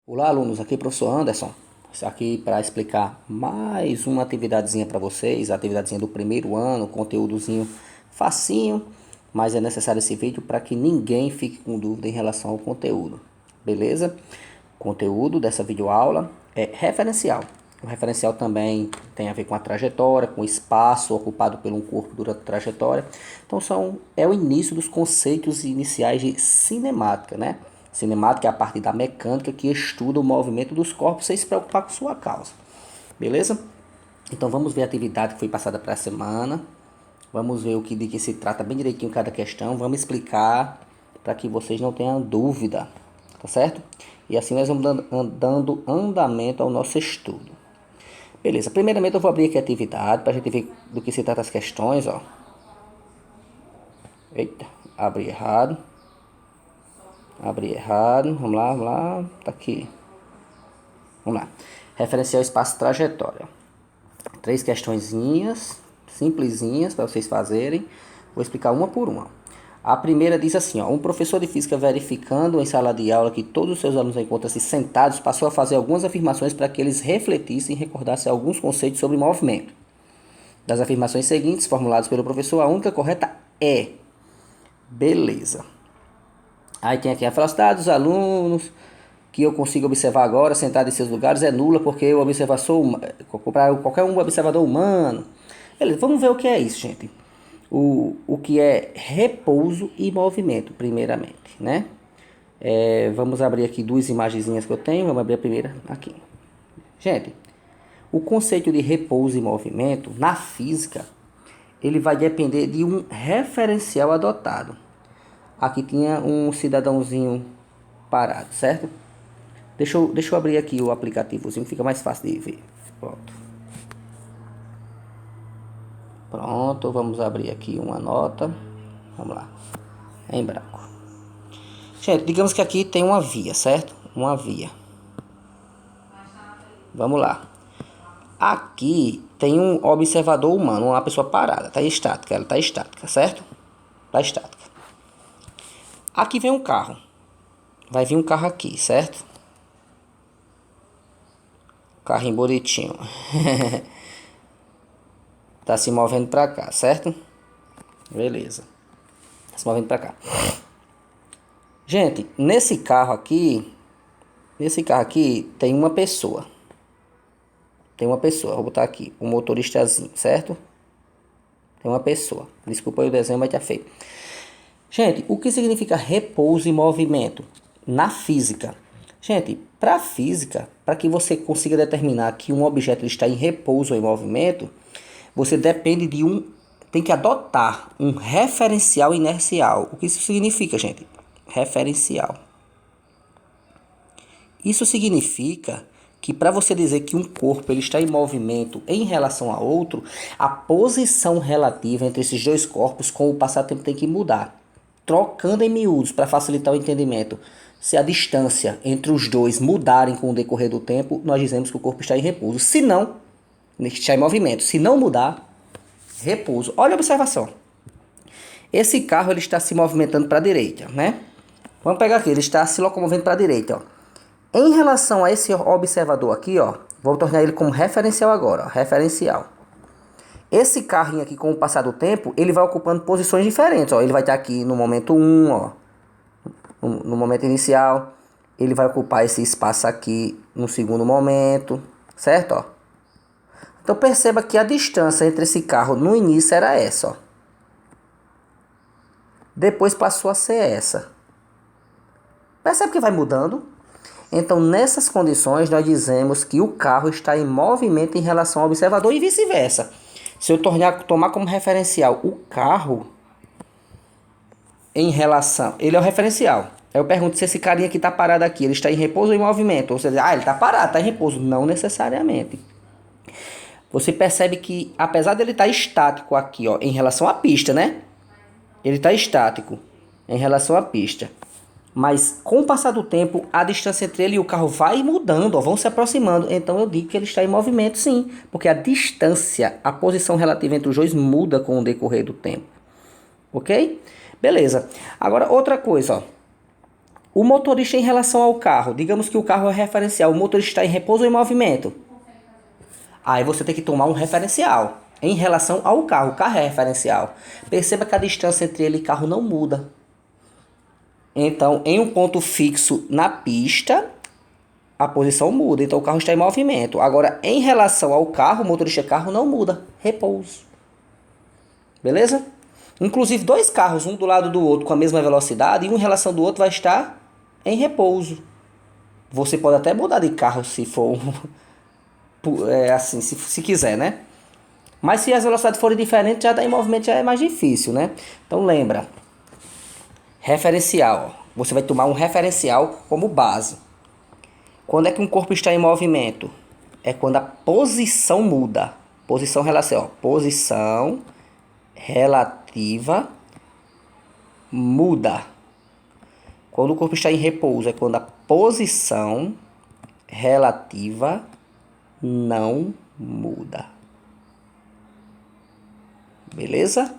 Olá, alunos, aqui é o professor Anderson. Estou aqui para explicar mais uma atividadezinha para vocês, a atividadezinha do primeiro ano, conteúdozinho facinho, mas é necessário esse vídeo para que ninguém fique com dúvida em relação ao conteúdo, beleza? O conteúdo dessa videoaula é referencial. O referencial também tem a ver com a trajetória, com o espaço ocupado por um corpo durante a trajetória. Então é o início dos conceitos iniciais de cinemática, né? Cinemática é a parte da mecânica que estuda o movimento dos corpos sem se preocupar com sua causa. Beleza? Então vamos ver a atividade que foi passada para a semana. Vamos ver de que se trata bem direitinho cada questão. Vamos explicar para que vocês não tenham dúvida. Tá certo? E assim nós vamos dando andamento ao nosso estudo. Beleza, primeiramente eu vou abrir aqui a atividade para a gente ver do que se trata as questões, ó. Eita, abri errado. Vamos lá, tá aqui. Vamos lá. Referencial espaço trajetória. 3 questõezinhas, simplesinhas para vocês fazerem. Vou explicar uma por uma. A primeira diz assim, ó, um professor de física verificando em sala de aula que todos os seus alunos encontram-se sentados, passou a fazer algumas afirmações para que eles refletissem e recordassem alguns conceitos sobre movimento. Das afirmações seguintes, formuladas pelo professor, a única correta é. Beleza. Aí tem aqui a velocidade dos alunos, que eu consigo observar agora, sentado em seus lugares, é nula, porque o observador, qualquer um observador humano. Beleza, vamos ver o que é isso, gente. O que é repouso e movimento, primeiramente, né? Vamos abrir aqui 2 imagenzinhas que eu tenho. Vamos abrir a primeira aqui. Gente, o conceito de repouso e movimento, na física, ele vai depender de um referencial adotado. Aqui tinha um cidadãozinho parado, certo? Deixa eu abrir aqui o aplicativozinho, fica mais fácil de ver. Pronto, vamos abrir aqui uma nota. Vamos lá, em branco. Gente, digamos que aqui tem uma via, certo? Uma via. Vamos lá. Aqui tem um observador humano, uma pessoa parada, tá estática, ela tá estática, certo? Tá estática. Aqui vem um carro. Vai vir um carro aqui, certo? Carrinho bonitinho. Tá se movendo pra cá, certo? Beleza. Tá se movendo pra cá. Gente, nesse carro aqui tem uma pessoa. Vou botar aqui, um motoristazinho, certo? Tem uma pessoa. Desculpa aí o desenho, mas tá feio. Gente, o que significa repouso e movimento? Na física. Gente, para a física, para que você consiga determinar que um objeto está em repouso ou em movimento, você tem que adotar um referencial inercial. O que isso significa, gente? Referencial. Isso significa que para você dizer que um corpo ele está em movimento em relação a outro, a posição relativa entre esses dois corpos com o passar do tempo tem que mudar. Trocando em miúdos para facilitar o entendimento, se a distância entre os dois mudarem com o decorrer do tempo, nós dizemos que o corpo está em repouso. Se não, está em movimento. Se não mudar, repouso. Olha a observação. Esse carro ele está se movimentando para a direita, né? Vamos pegar aqui, ele está se locomovendo para a direita, ó. Em relação a esse observador aqui, ó, vou tornar ele como referencial agora, ó, referencial. Esse carrinho aqui, com o passar do tempo, ele vai ocupando posições diferentes, ó. Ele vai estar aqui no momento 1, ó, no momento inicial. Ele vai ocupar esse espaço aqui no segundo momento, certo, ó? Então perceba que a distância entre esse carro no início era essa, ó. Depois passou a ser essa. Percebe que vai mudando? Então, nessas condições, nós dizemos que o carro está em movimento em relação ao observador e vice-versa. Se eu tomar como referencial o carro em relação... Ele é o referencial. Eu pergunto se esse carinha que está parado aqui, ele está em repouso ou em movimento. Ou seja, ele está parado, está em repouso. Não necessariamente. Você percebe que, apesar dele estar estático aqui, ó, em relação à pista, né? Ele está estático em relação à pista. Mas com o passar do tempo, a distância entre ele e o carro vai mudando, ó, vão se aproximando. Então eu digo que ele está em movimento, sim. Porque a distância, a posição relativa entre os dois muda com o decorrer do tempo. Ok? Beleza. Agora outra coisa, ó. O motorista em relação ao carro, digamos que o carro é referencial, o motorista está em repouso ou em movimento. Aí você tem que tomar um referencial em relação ao carro. O carro é referencial. Perceba que a distância entre ele e carro não muda. Então, em um ponto fixo na pista, a posição muda. Então, o carro está em movimento. Agora, em relação ao carro, o motorista carro não muda. Repouso. Beleza? Inclusive, dois carros, um do lado do outro com a mesma velocidade, e um em relação do outro vai estar em repouso. Você pode até mudar de carro se for assim, se quiser, né? Mas se as velocidades forem diferentes, já está em movimento, já é mais difícil, né? Então lembra, referencial. Você vai tomar um referencial como base. Quando é que um corpo está em movimento? É quando a posição muda. Posição relativa, posição relativa muda. Quando o corpo está em repouso, é quando a posição relativa não muda. Beleza?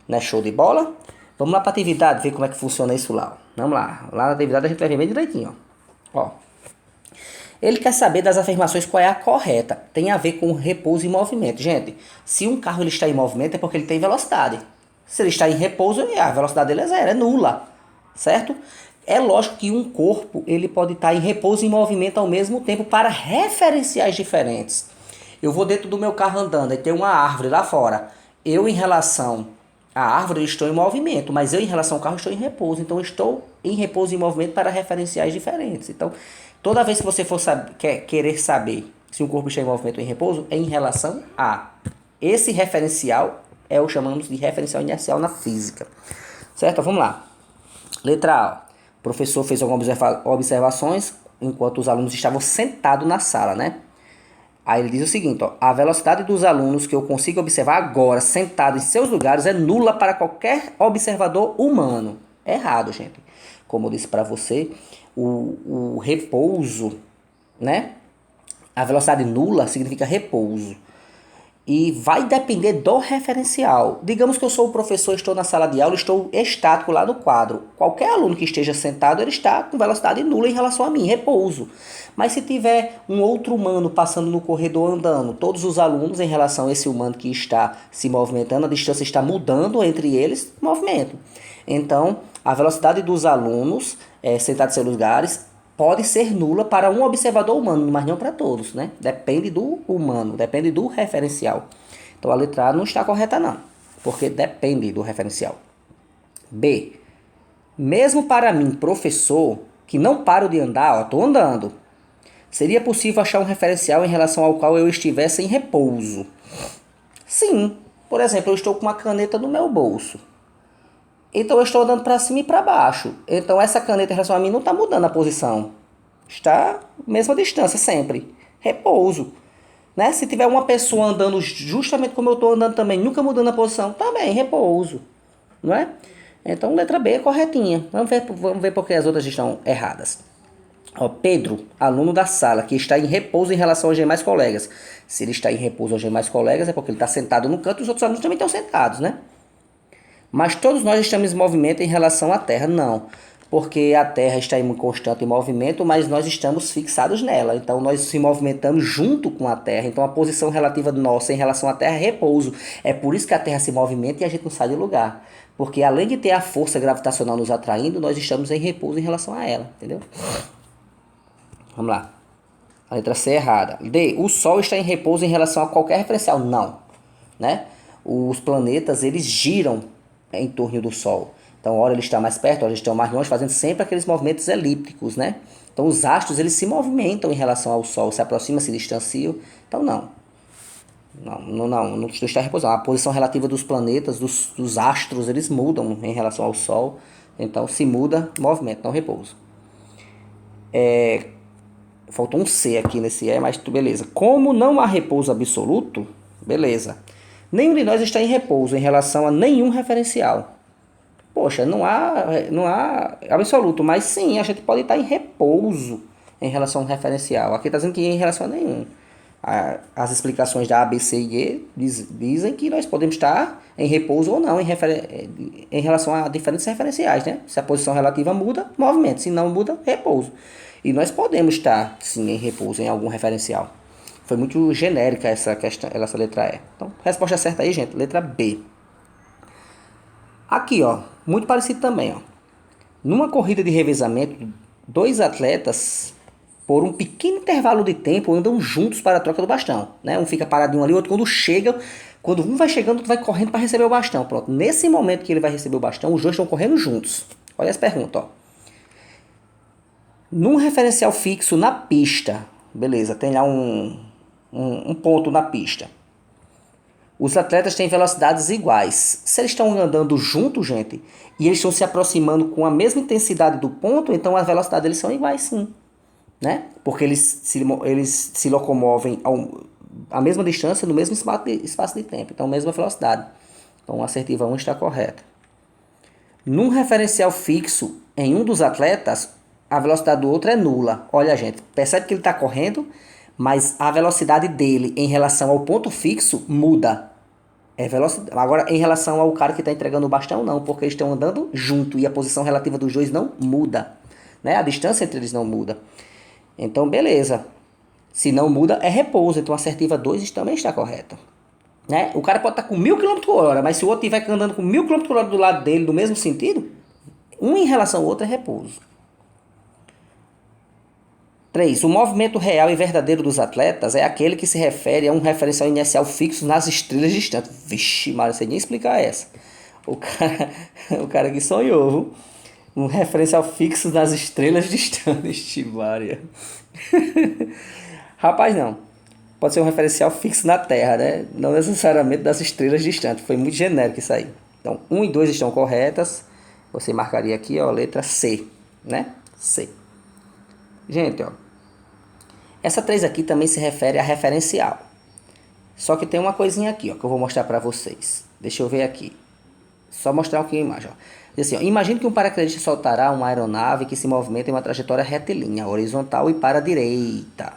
Não é show de bola? Vamos lá para a atividade, ver como é que funciona isso lá. Vamos lá. Lá na atividade a gente vai ver bem direitinho. Ó. Ele quer saber das afirmações qual é a correta. Tem a ver com repouso e movimento. Gente, se um carro ele está em movimento é porque ele tem velocidade. Se ele está em repouso, a velocidade dele é zero, é nula. Certo? É lógico que um corpo ele pode estar em repouso e em movimento ao mesmo tempo para referenciais diferentes. Eu vou dentro do meu carro andando e tem uma árvore lá fora. Eu, em relação à árvore, estou em movimento, mas eu, em relação ao carro, estou em repouso. Então, eu estou em repouso e em movimento para referenciais diferentes. Então, toda vez que você for querer saber se um corpo está em movimento ou em repouso, é em relação a. Esse referencial é o chamamos de referencial inercial na física. Certo? Vamos lá. Letra A. O professor fez algumas observações enquanto os alunos estavam sentados na sala, né? Aí ele diz o seguinte, ó, a velocidade dos alunos que eu consigo observar agora, sentados em seus lugares, é nula para qualquer observador humano. É errado, gente. Como eu disse para você, o repouso, né? A velocidade nula significa repouso. E vai depender do referencial. Digamos que eu sou o professor, estou na sala de aula, estou estático lá no quadro. Qualquer aluno que esteja sentado, ele está com velocidade nula em relação a mim, repouso. Mas se tiver um outro humano passando no corredor andando, todos os alunos em relação a esse humano que está se movimentando, a distância está mudando entre eles, movimento. Então, a velocidade dos alunos sentados em seus lugares pode ser nula para um observador humano, mas não para todos, né? Depende do humano, depende do referencial. Então a letra A não está correta não, porque depende do referencial. B. Mesmo para mim, professor, que não paro de andar, estou andando, seria possível achar um referencial em relação ao qual eu estivesse em repouso? Sim. Por exemplo, eu estou com uma caneta no meu bolso. Então eu estou andando para cima e para baixo. Então essa caneta em relação a mim não está mudando a posição. Está a mesma distância sempre. Repouso. Né? Se tiver uma pessoa andando justamente como eu estou andando também, nunca mudando a posição, também repouso. Não é? Então letra B é corretinha. Vamos ver porque as outras estão erradas. Ó, Pedro, aluno da sala, que está em repouso em relação aos demais colegas. Se ele está em repouso aos demais colegas é porque ele está sentado no canto e os outros alunos também estão sentados, né? Mas todos nós estamos em movimento em relação à Terra? Não, porque a Terra está em constante movimento, mas nós estamos fixados nela. Então nós se movimentamos junto com a Terra. Então a posição relativa nossa em relação à Terra é repouso. É por isso que a Terra se movimenta e a gente não sai do lugar. Porque além de ter a força gravitacional nos atraindo, nós estamos em repouso em relação a ela, entendeu? Vamos lá. A letra C é errada. D. O Sol está em repouso em relação a qualquer referencial? Não, né? Os planetas, eles giram em torno do Sol. Então, ora ele está mais perto, ora eles estão mais longe, fazendo sempre aqueles movimentos elípticos, né? Então, os astros, eles se movimentam em relação ao Sol, se aproximam, se distanciam. Então, não está repousando. A posição relativa dos planetas, dos astros, eles mudam em relação ao Sol. Então, se muda, movimento, não repouso. Faltou um C aqui nesse mas beleza. Como não há repouso absoluto, beleza. Nenhum de nós está em repouso em relação a nenhum referencial. Poxa, não há absoluto, mas sim, a gente pode estar em repouso em relação a um referencial. Aqui está dizendo que em relação a nenhum. As explicações da A, B, C e E dizem que nós podemos estar em repouso ou não em relação a diferentes referenciais, né? Se a posição relativa muda, movimento. Se não muda, repouso. E nós podemos estar, sim, em repouso em algum referencial. Foi muito genérica essa questão, essa letra E. Então, resposta certa aí, gente, letra B. Aqui, ó, muito parecido também, ó. Numa corrida de revezamento, dois atletas, por um pequeno intervalo de tempo, andam juntos para a troca do bastão, né? Um fica paradinho ali, o outro quando um vai chegando, o outro vai correndo para receber o bastão. Pronto, nesse momento que ele vai receber o bastão, os dois estão correndo juntos. Olha as perguntas, ó. Num referencial fixo na pista, beleza, tem lá um ponto na pista. Os atletas têm velocidades iguais. Se eles estão andando juntos, gente, e eles estão se aproximando com a mesma intensidade do ponto, então as velocidades deles são iguais, sim. Né? Porque eles se locomovem a mesma distância no mesmo espaço de tempo. Então, a mesma velocidade. Então, a assertiva 1 está correta. Num referencial fixo em um dos atletas, a velocidade do outro é nula. Olha, gente, percebe que ele está correndo, mas a velocidade dele em relação ao ponto fixo muda. Agora, em relação ao cara que está entregando o bastão, não, porque eles estão andando junto e a posição relativa dos dois não muda. Né? A distância entre eles não muda. Então, beleza. Se não muda, é repouso. Então, a assertiva 2 também está correta. Né? O cara pode estar com 1000 km por hora, mas se o outro estiver andando com 1000 km por hora do lado dele, no mesmo sentido, um em relação ao outro é repouso. 3. O movimento real e verdadeiro dos atletas é aquele que se refere a um referencial inicial fixo nas estrelas distantes. Vixe, Mário, sei nem explicar essa. O cara que sonhou, viu? Um referencial fixo nas estrelas distantes, Mário. Rapaz, não. Pode ser um referencial fixo na Terra, né? Não necessariamente das estrelas distantes. Foi muito genérico isso aí. Então, 1 e 2 estão corretas. Você marcaria aqui, ó, a letra C, né? C. Gente, ó. Essa 3 aqui também se refere a referencial. Só que tem uma coisinha aqui, ó, que eu vou mostrar para vocês. Deixa eu ver aqui. Só mostrar aqui a imagem, ó. Diz assim, ó, imagine que um paraquedista soltará uma aeronave que se movimenta em uma trajetória retilínea, horizontal e para a direita.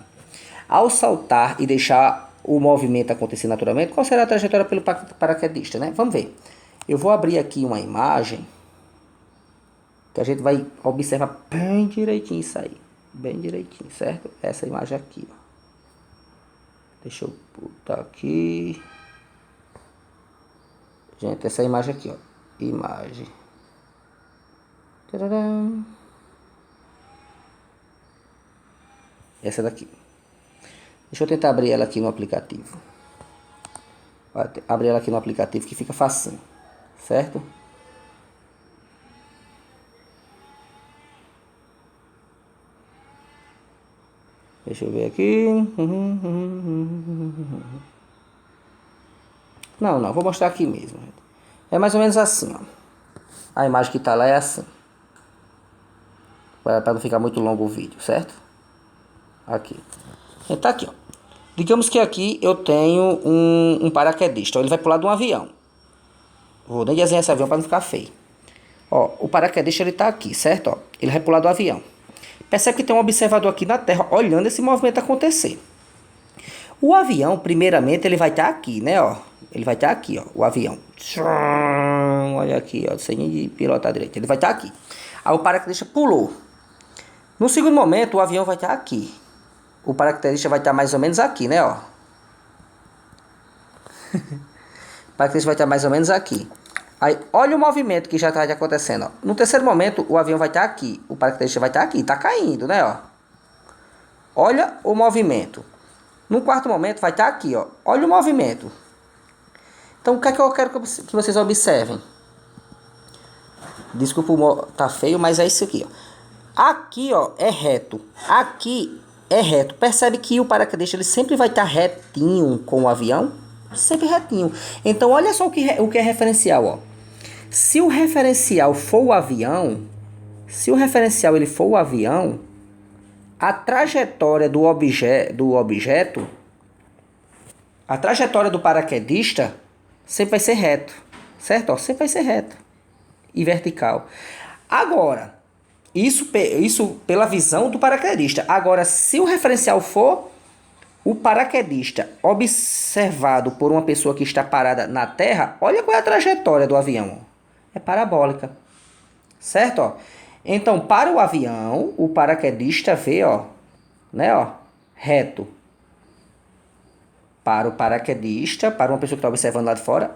Ao saltar e deixar o movimento acontecer naturalmente, qual será a trajetória pelo paraquedista, né? Vamos ver. Eu vou abrir aqui uma imagem que a gente vai observar bem direitinho isso aí. Bem direitinho, certo? Essa imagem aqui, ó. Deixa eu botar aqui. Gente, essa imagem aqui, ó. Imagem. Tcharam. Essa daqui. Deixa eu tentar abrir ela aqui no aplicativo. Abrir ela aqui no aplicativo que fica facinho, certo? Deixa eu ver aqui. Não, vou mostrar aqui mesmo. É mais ou menos assim, ó. A imagem que tá lá é assim. Para não ficar muito longo o vídeo, certo? Aqui. Tá aqui, ó. Digamos que aqui eu tenho um paraquedista. Ele vai pular de um avião. Vou nem desenhar esse avião para não ficar feio. Ó, o paraquedista ele tá aqui, certo? Ó, ele vai pular do avião. Percebe que tem um observador aqui na Terra olhando esse movimento acontecer. O avião, primeiramente, ele vai estar aqui, né? Ó, ele vai estar aqui, ó, o avião. Olha aqui, ó, sem nem pilotar direito. Ele vai estar aqui. Aí o paraquedista pulou. No segundo momento, o avião vai estar aqui. O paraquedista vai estar mais ou menos aqui, né? Ó. O paraquedista vai estar mais ou menos aqui. Aí, olha o movimento que já está acontecendo, ó. No terceiro momento, o avião vai estar aqui. O paraquedista vai estar aqui. Está caindo, né? Ó. Olha o movimento. No quarto momento, vai estar aqui, ó. Olha o movimento. Então, o que é que eu quero que vocês observem? Desculpa, tá feio, mas é isso aqui, ó. Aqui, ó, é reto. Aqui é reto. Percebe que o paraquedista ele sempre vai estar retinho com o avião? Sempre retinho. Então, olha só o que é referencial, ó. Se o referencial for o avião, a trajetória do objeto, a trajetória do paraquedista sempre vai ser reto, certo? Ó, sempre vai ser reto e vertical. Agora, isso pela visão do paraquedista. Agora, se o referencial for O paraquedista observado por uma pessoa que está parada na Terra, olha qual é a trajetória do avião. É parabólica. Certo? Ó? Então, para o avião, o paraquedista vê, ó, né, ó, reto. Para o paraquedista, para uma pessoa que está observando lá de fora,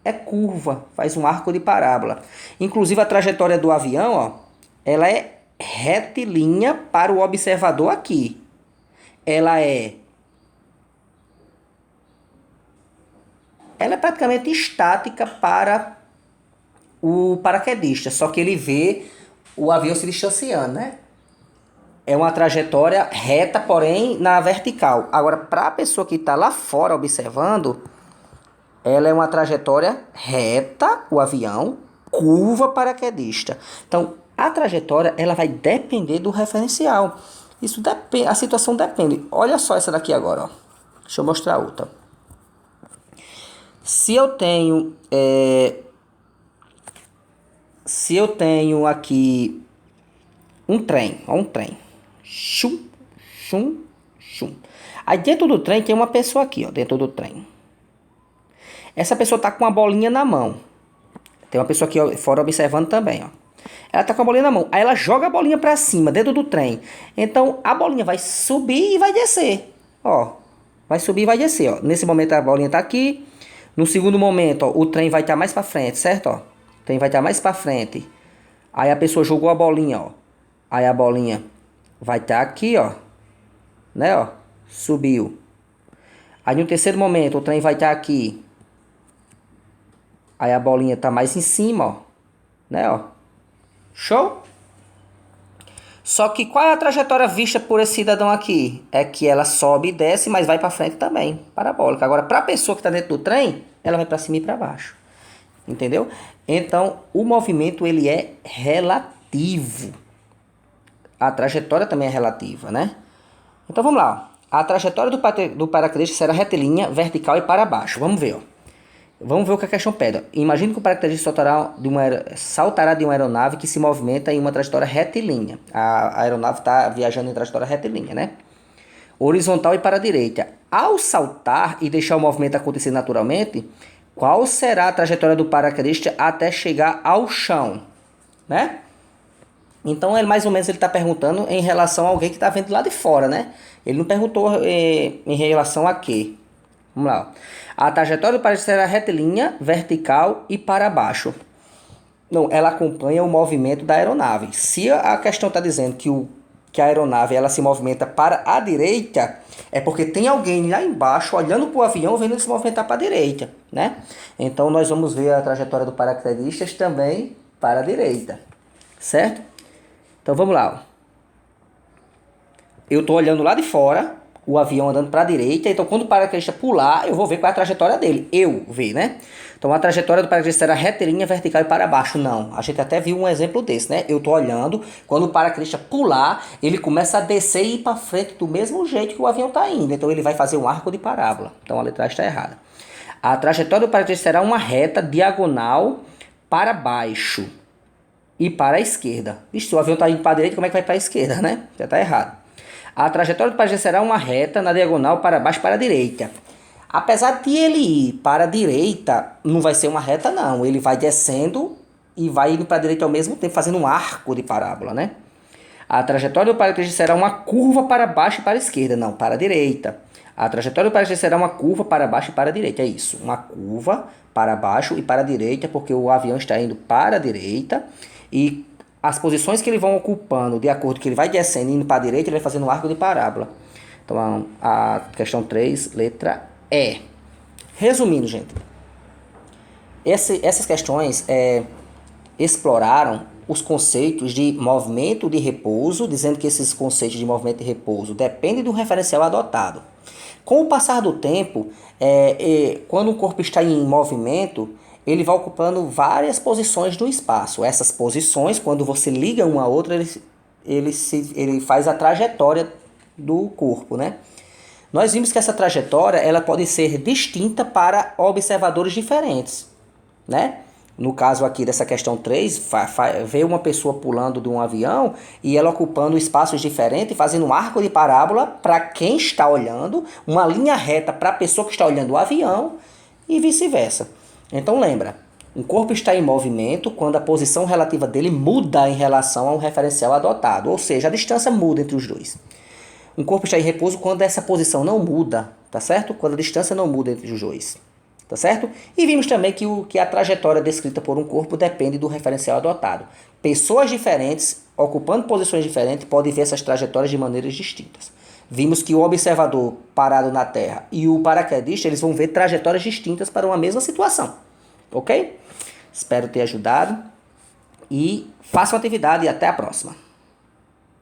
é curva, faz um arco de parábola. Inclusive, a trajetória do avião, ó, ela é retilínea para o observador aqui. Ela é praticamente estática para o paraquedista, só que ele vê o avião se distanciando, né? É uma trajetória reta, porém na vertical. Agora, para a pessoa que está lá fora observando, ela é uma trajetória reta, o avião, curva paraquedista. Então, a trajetória ela vai depender do referencial. Isso depende, a situação depende. Olha só essa daqui agora, ó. Deixa eu mostrar outra. Se eu tenho aqui um trem, ó, um trem. Chum, chum, chum. Aí dentro do trem tem uma pessoa aqui, ó, dentro do trem. Essa pessoa tá com uma bolinha na mão. Tem uma pessoa aqui fora observando também, ó. Ela tá com a bolinha na mão. Aí ela joga a bolinha pra cima, dentro do trem. Então a bolinha vai subir e vai descer. Ó, vai subir e vai descer, ó. Nesse momento a bolinha tá aqui. No segundo momento, ó, o trem vai estar mais pra frente, certo? Ó, o trem vai estar mais pra frente. Aí a pessoa jogou a bolinha, ó. Aí a bolinha vai estar aqui, ó. Né, ó. Subiu. Aí no terceiro momento, o trem vai estar aqui. Aí a bolinha tá mais em cima, ó. Né, ó. Show? Só que qual é a trajetória vista por esse cidadão aqui? É que ela sobe e desce, mas vai para frente também, parabólica. Agora, para a pessoa que está dentro do trem, ela vai para cima e para baixo. Entendeu? Então, o movimento ele é relativo. A trajetória também é relativa, né? Então, vamos lá. Ó. A trajetória do paraquedista será retilínea, vertical e para baixo. Vamos ver, ó. Vamos ver o que a questão pede. Imagine que o paraquedista saltará de uma aeronave que se movimenta em uma trajetória retilínea. A aeronave está viajando em trajetória retilínea, né? Horizontal e para a direita. Ao saltar e deixar o movimento acontecer naturalmente, qual será a trajetória do paraquedista até chegar ao chão, né? Então, mais ou menos, ele está perguntando em relação a alguém que está vendo lá de fora, né? Ele não perguntou em relação a quê. Vamos lá. A trajetória do paraquedista será retilínea, vertical e para baixo. Não, ela acompanha o movimento da aeronave. Se a questão está dizendo que a aeronave ela se movimenta para a direita, é porque tem alguém lá embaixo olhando para o avião vendo ele se movimentar para a direita, né? Então nós vamos ver a trajetória do paraquedista também para a direita, certo? Então vamos lá. Ó. Eu estou olhando lá de fora, o avião andando para a direita, então quando o paraquedista pular, eu vou ver qual é a trajetória dele. Eu ver, né? Então a trajetória do paraquedista será retilínea, vertical e para baixo. Não, a gente até viu um exemplo desse, né? Eu tô olhando, quando o paraquedista pular, ele começa a descer e ir para frente do mesmo jeito que o avião tá indo. Então ele vai fazer um arco de parábola. Então a letra está errada. A trajetória do paraquedista será uma reta diagonal para baixo e para a esquerda. Vixe, se o avião tá indo para a direita, como é que vai para a esquerda, né? Já tá errado. A trajetória do paraquedista será uma reta na diagonal para baixo e para a direita. Apesar de ele ir para a direita, não vai ser uma reta não. Ele vai descendo e vai indo para a direita ao mesmo tempo, fazendo um arco de parábola, né? A trajetória do paraquedista será uma curva para baixo e para a esquerda. Não, para a direita. A trajetória do paraquedista será uma curva para baixo e para a direita. É isso, uma curva para baixo e para a direita, porque o avião está indo para a direita e as posições que ele vão ocupando, de acordo com que ele vai descendo e indo para a direita, ele vai fazendo um arco de parábola. Então, a questão 3, letra E. Resumindo, gente, essas questões exploraram os conceitos de movimento de repouso, dizendo que esses conceitos de movimento de repouso dependem do referencial adotado. Com o passar do tempo, quando o corpo está em movimento, ele vai ocupando várias posições no espaço. Essas posições, quando você liga uma a outra, ele faz a trajetória do corpo, né? Nós vimos que essa trajetória ela pode ser distinta para observadores diferentes, né? No caso aqui dessa questão 3, vê uma pessoa pulando de um avião e ela ocupando espaços diferentes, fazendo um arco de parábola para quem está olhando, uma linha reta para a pessoa que está olhando o avião e vice-versa. Então lembra, um corpo está em movimento quando a posição relativa dele muda em relação ao referencial adotado, ou seja, a distância muda entre os dois. Um corpo está em repouso quando essa posição não muda, tá certo? Quando a distância não muda entre os dois. Tá certo? E vimos também que a trajetória descrita por um corpo depende do referencial adotado. Pessoas diferentes, ocupando posições diferentes, podem ver essas trajetórias de maneiras distintas. Vimos que o observador parado na Terra e o paraquedista, eles vão ver trajetórias distintas para uma mesma situação. Ok? Espero ter ajudado. E façam atividade e até a próxima.